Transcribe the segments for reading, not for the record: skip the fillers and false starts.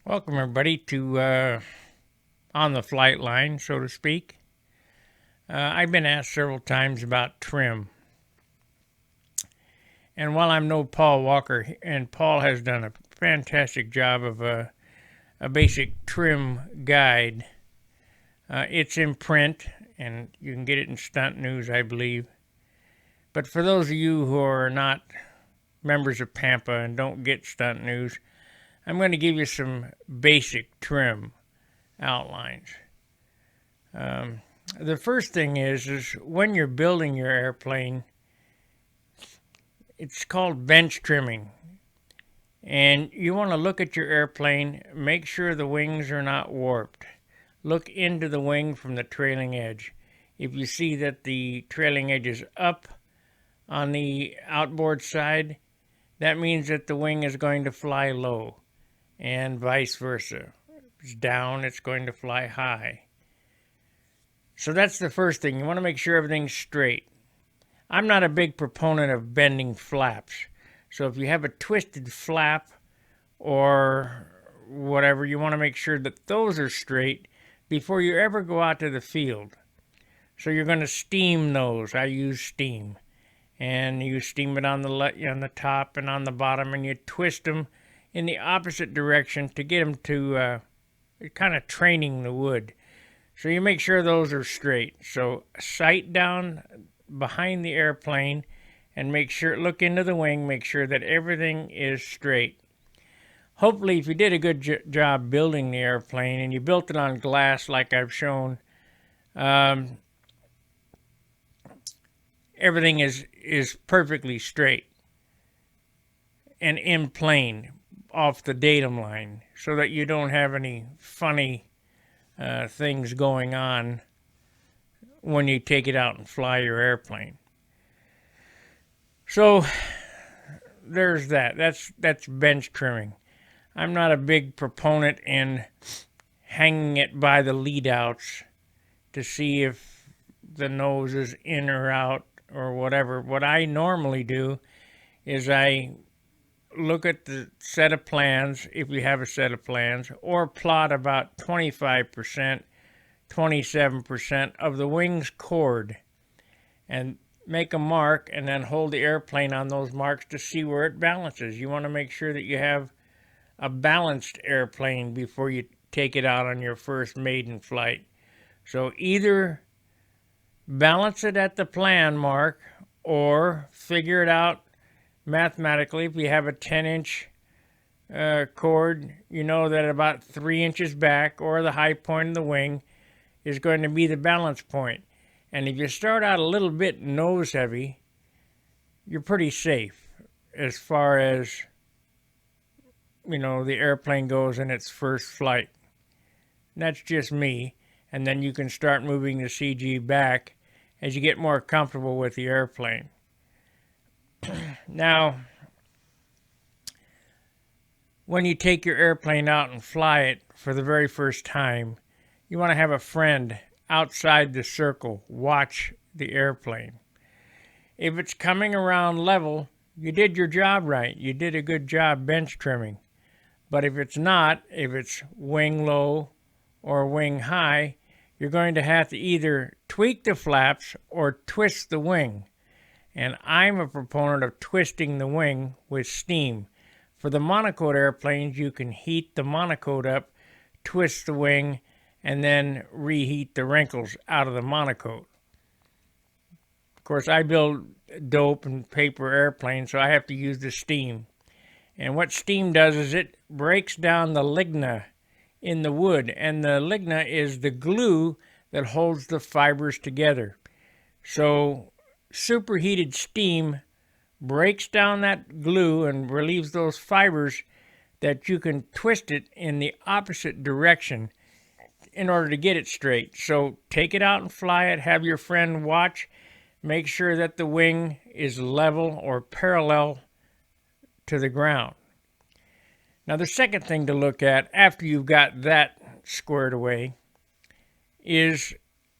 Welcome, everybody, to On the Flight Line, so to speak. I've been asked several times about trim. And while I'm no Paul Walker, and Paul has done a fantastic job of a basic trim guide, it's in print, and you can get it in Stunt News, I believe. But for those of you who are not members of Pampa and don't get Stunt News, I'm going to give you some basic trim outlines. The first thing is when you're building your airplane, it's called bench trimming. And you want to look at your airplane, make sure the wings are not warped. Look into the wing from the trailing edge. If you see that the trailing edge is up on the outboard side, that means that the wing is going to fly low, and vice versa. If it's down, it's going to fly high. So that's the first thing. You want to make sure everything's straight. I'm not a big proponent of bending flaps. So if you have a twisted flap or whatever, you want to make sure that those are straight before you ever go out to the field. So you're going to steam those. I use steam. And you steam it on the top and on the bottom, and you twist them in the opposite direction to get them to kind of training the wood. So you make sure those are straight. So sight down behind the airplane and look into the wing, make sure that everything is straight. Hopefully, if you did a good job building the airplane and you built it on glass like I've shown, everything is perfectly straight and in plane off the datum line so that you don't have any funny things going on when you take it out and fly your airplane. So there's that. That's bench trimming. I'm not a big proponent in hanging it by the lead outs to see if the nose is in or out or whatever. What I normally do is I look at the set of plans, if you have a set of plans, or plot about 25%, 27% of the wing's chord and make a mark and then hold the airplane on those marks to see where it balances. You want to make sure that you have a balanced airplane before you take it out on your first maiden flight. So either balance it at the plan mark or figure it out mathematically. If you have a 10-inch chord, you know that about 3 inches back or the high point of the wing is going to be the balance point. And if you start out a little bit nose heavy, you're pretty safe as far as, the airplane goes in its first flight. And that's just me. And then you can start moving the CG back as you get more comfortable with the airplane. Now, when you take your airplane out and fly it for the very first time, you want to have a friend outside the circle watch the airplane. If it's coming around level, you did your job right. You did a good job bench trimming. But if it's not, if it's wing low or wing high, you're going to have to either tweak the flaps or twist the wing. And I'm a proponent of twisting the wing with steam. For the monocoque airplanes, you can heat the monocoque up, twist the wing, and then reheat the wrinkles out of the monocoque. Of course, I build dope and paper airplanes, so I have to use the steam. And what steam does is it breaks down the ligna in the wood, and the ligna is the glue that holds the fibers together. So superheated steam breaks down that glue and relieves those fibers that you can twist it in the opposite direction in order to get it straight. So take it out and fly it, have your friend watch, make sure that the wing is level or parallel to the ground. Now the second thing to look at after you've got that squared away is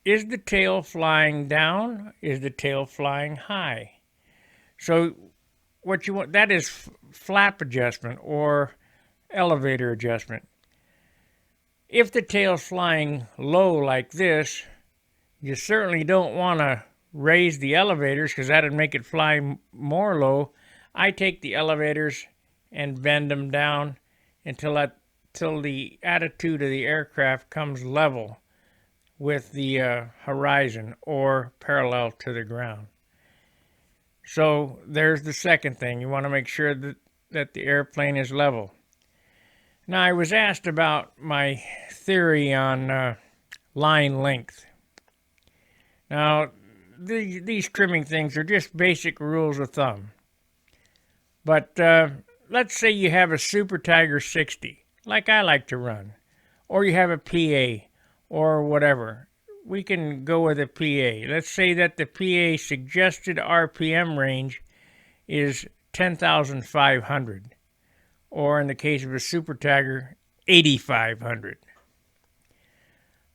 the tail flying down? Is the tail flying high? So what you want, that is flap adjustment or elevator adjustment. If the tail's flying low like this, you certainly don't want to raise the elevators because that'd make it fly more low. I take the elevators and bend them down till the attitude of the aircraft comes level with the horizon or parallel to the ground. So there's the second thing. You want to make sure that the airplane is level. Now, I was asked about my theory on line length. Now, these trimming things are just basic rules of thumb. But let's say you have a Super Tiger 60, like I like to run, or you have a PA or whatever. We can go with a PA. Let's say that the PA suggested RPM range is 10,500, or in the case of a Super Tiger, 8,500.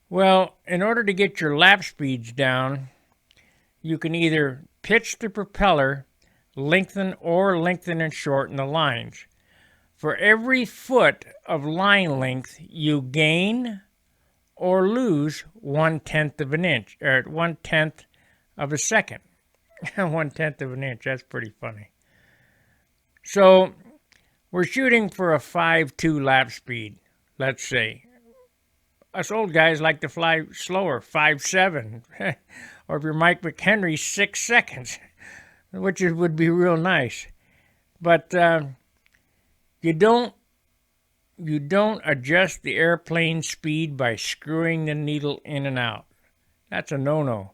Well, in order to get your lap speeds down, you can either pitch the propeller, lengthen and shorten the lines. For every foot of line length, you gain or lose 1/10 of an inch, or 1/10 of a second. 1/10 of an inch, that's pretty funny. So we're shooting for a 5.2 lap speed, let's say. Us old guys like to fly slower, 5.7, or if you're Mike McHenry, 6 seconds, which would be real nice. But you don't adjust the airplane speed by screwing the needle in and out. That's a no-no.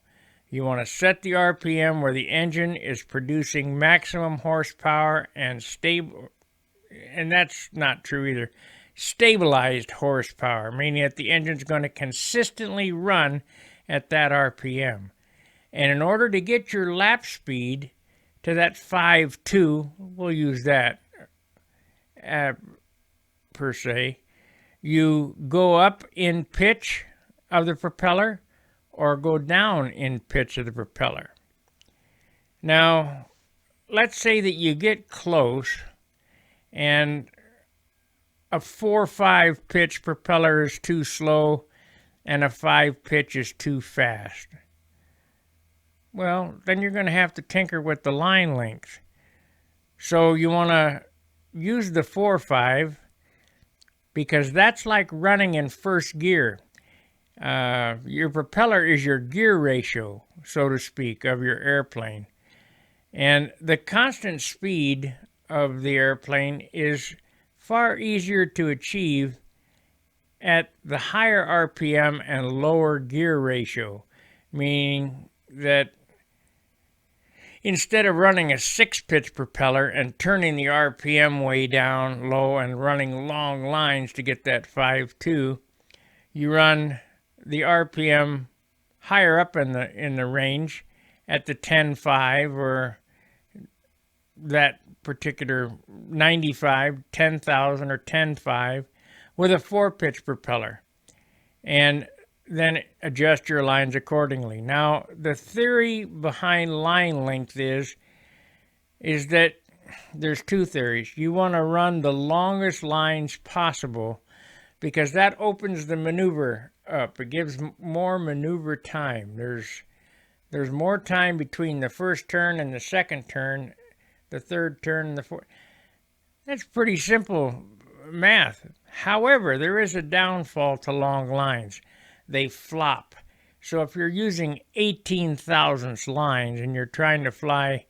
You want to set the RPM where the engine is producing maximum horsepower and stable, and that's not true either. Stabilized horsepower, meaning that the engine's going to consistently run at that RPM. And in order to get your lap speed to that 5.2, we'll use that per se, you go up in pitch of the propeller or go down in pitch of the propeller. Now, let's say that you get close and a 4-5 pitch propeller is too slow and a 5 pitch is too fast. Well, then you're going to have to tinker with the line length. So you want to use the 4-5 because that's like running in first gear. Your propeller is your gear ratio, so to speak, of your airplane. And the constant speed of the airplane is far easier to achieve at the higher RPM and lower gear ratio, meaning that instead of running a 6-pitch propeller and turning the RPM way down low and running long lines to get that 5.2, you run the RPM higher up in the range at the 10.5 or that particular 95, 10,000 or 10.5 with a 4-pitch propeller, and then adjust your lines accordingly. Now, the theory behind line length is that there's two theories. You want to run the longest lines possible because that opens the maneuver up. It gives more maneuver time. There's more time between the first turn and the second turn, the third turn and the fourth. That's pretty simple math. However, there is a downfall to long lines. They flop. So if you're using 18 thousandths lines and you're trying to fly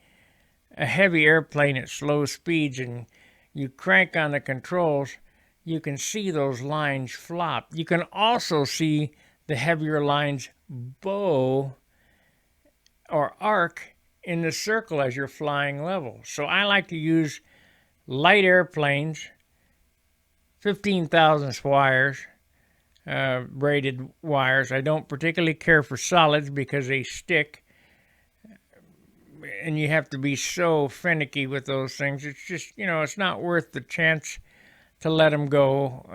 a heavy airplane at slow speeds and you crank on the controls, you can see those lines flop. You can also see the heavier lines bow or arc in the circle as you're flying level. So I like to use light airplanes, 15 thousandths wires, braided wires. I don't particularly care for solids because they stick and you have to be so finicky with those things. It's just, it's not worth the chance to let them go,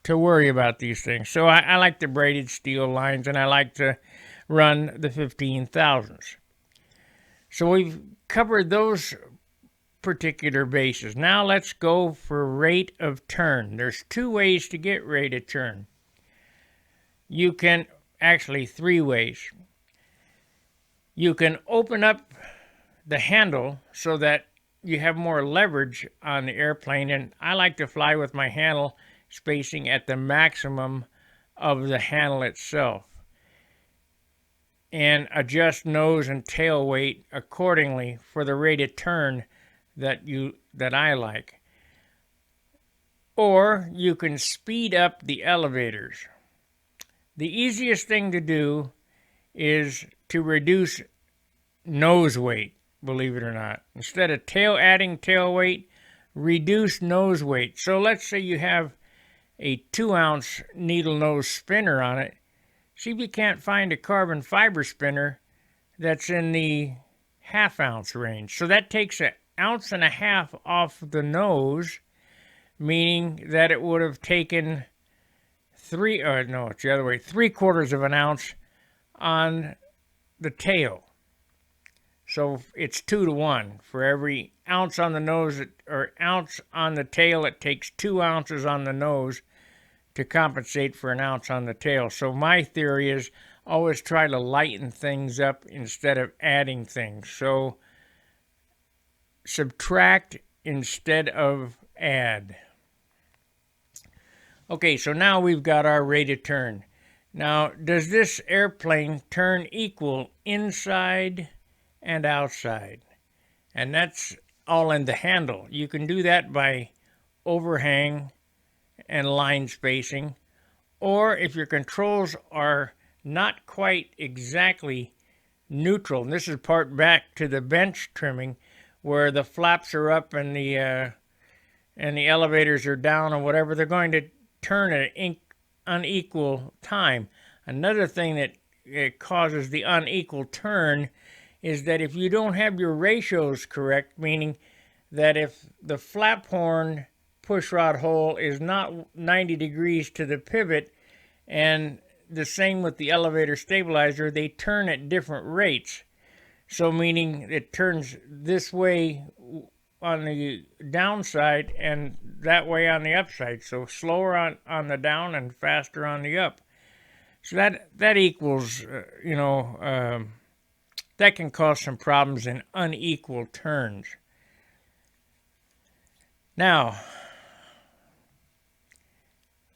to worry about these things. So I like the braided steel lines, and I like to run the 15 thousandths. So we've covered those particular basis. Now let's go for rate of turn. There's two ways to get rate of turn. You can, actually three ways. You can open up the handle so that you have more leverage on the airplane, and I like to fly with my handle spacing at the maximum of the handle itself, and adjust nose and tail weight accordingly for the rate of turn that I like. Or you can speed up the elevators. The easiest thing to do is to reduce nose weight, believe it or not. Instead of adding tail weight, reduce nose weight. So let's say you have a 2-ounce needle nose spinner on it. See if you can't find a carbon fiber spinner that's in the 1/2 ounce range. So that takes 1.5 ounces off the nose, meaning that it would have taken 3/4 of an ounce on the tail. So it's 2 to 1. For every ounce on the nose or ounce on the tail, it takes 2 ounces on the nose to compensate for 1 ounce on the tail. So my theory is always try to lighten things up instead of adding things. So subtract instead of add. Okay, so now we've got our rate of turn. Now, does this airplane turn equal inside and outside? And that's all in the handle. You can do that by overhang and line spacing, or if your controls are not quite exactly neutral, and this is part back to the bench trimming where the flaps are up and the elevators are down or whatever, they're going to turn at an unequal time. Another thing that causes the unequal turn is that if you don't have your ratios correct, meaning that if the flap horn pushrod hole is not 90 degrees to the pivot, and the same with the elevator stabilizer, they turn at different rates. So meaning it turns this way on the downside and that way on the upside. So slower on the down and faster on the up. So that equals, that can cause some problems in unequal turns. Now,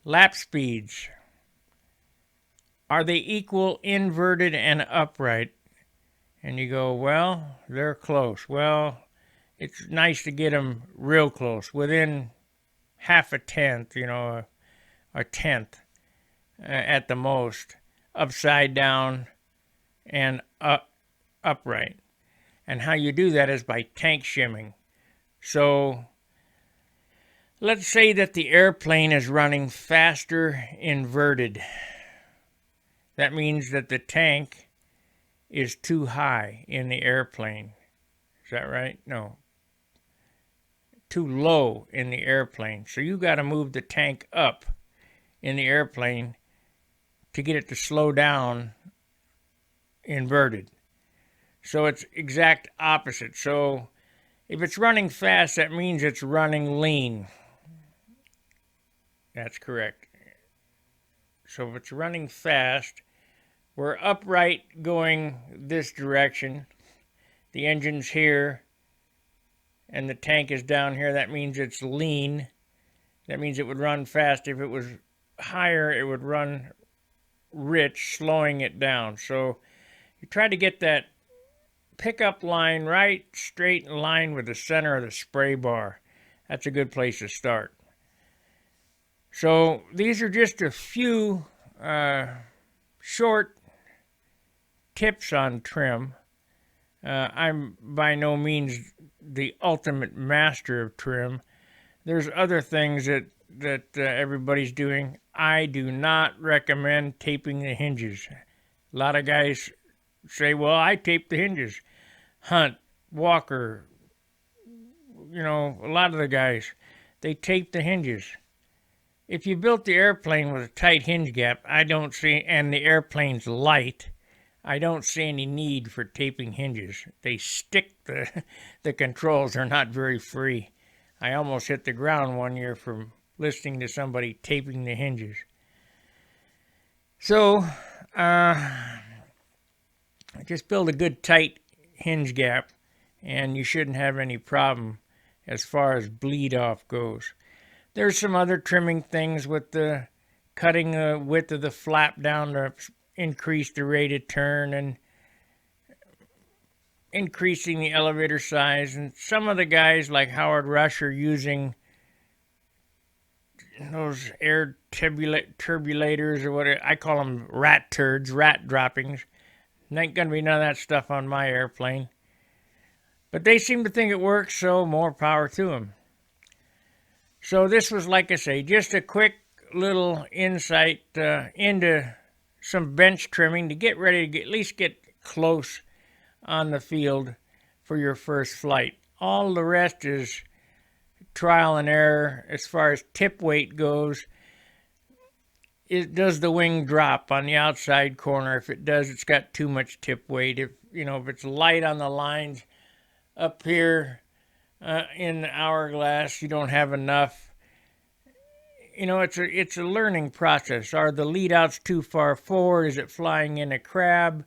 lap speeds. Are they equal inverted and upright? And you go, well, they're close. Well, it's nice to get them real close, within 1/2 tenth, a tenth at the most, upside down and upright. And how you do that is by tank shimming. So let's say that the airplane is running faster inverted. That means that the tank is too high in the airplane. Is that right? No. Too low in the airplane. So you got to move the tank up in the airplane to get it to slow down inverted. So it's exact opposite. So if it's running fast, that means it's running lean. That's correct. So if it's running fast, we're upright going this direction. The engine's here and the tank is down here. That means it's lean. That means it would run fast. If it was higher, it would run rich, slowing it down. So you try to get that pickup line right straight in line with the center of the spray bar. That's a good place to start. So these are just a few short tips on trim. I'm by no means the ultimate master of trim. There's other things that everybody's doing. I do not recommend taping the hinges. A lot of guys say, well, I tape the hinges. Hunt, Walker, a lot of the guys, they tape the hinges. If you built the airplane with a tight hinge gap, and the airplane's light, I don't see any need for taping hinges. They stick the controls. They're not very free. I almost hit the ground one year from listening to somebody taping the hinges. So, just build a good tight hinge gap, and you shouldn't have any problem as far as bleed off goes. There's some other trimming things with the cutting the width of the flap down to increase the rate of turn and increasing the elevator size. And some of the guys like Howard Rush are using those air turbulators or whatever. I call them rat turds, rat droppings. Ain't gonna be none of that stuff on my airplane. But they seem to think it works, so more power to them. So this was, like I say, just a quick little insight into some bench trimming to get ready to at least get close on the field for your first flight. All the rest is trial and error as far as tip weight goes. Does the wing drop on the outside corner? If it does, it's got too much tip weight. If it's light on the lines up here in the hourglass, you don't have enough. It's a learning process. Are the lead outs too far forward? Is it flying in a crab?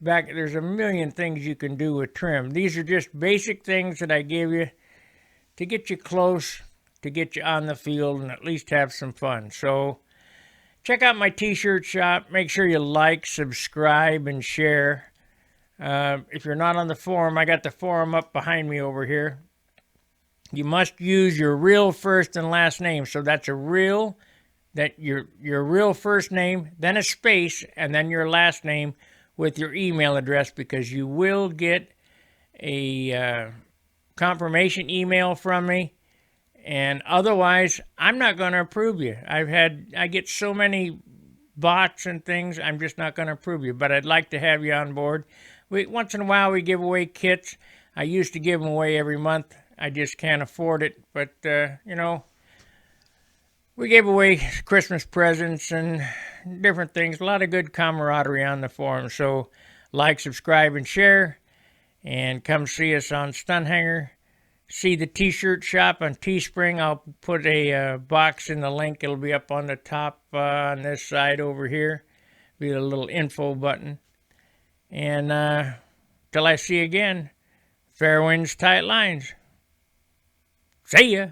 Back, there's a million things you can do with trim. These are just basic things that I give you to get you close, to get you on the field, and at least have some fun. So check out my t-shirt shop. Make sure you like, subscribe, and share. If you're not on the forum, I got the forum up behind me over here. You must use your real first and last name. So that's your real first name, then a space, and then your last name with your email address, because you will get a confirmation email from me. And otherwise, I'm not going to approve you. I get so many bots and things, I'm just not going to approve you. But I'd like to have you on board. Once in a while, we give away kits. I used to give them away every month. I just can't afford it. But, we gave away Christmas presents and different things. A lot of good camaraderie on the forum. So like, subscribe, and share. And come see us on Stunt Hangar. See the t-shirt shop on Teespring. I'll put a box in the link. It'll be up on the top on this side over here. Be a little info button. And till I see you again, fair winds, tight lines. See ya.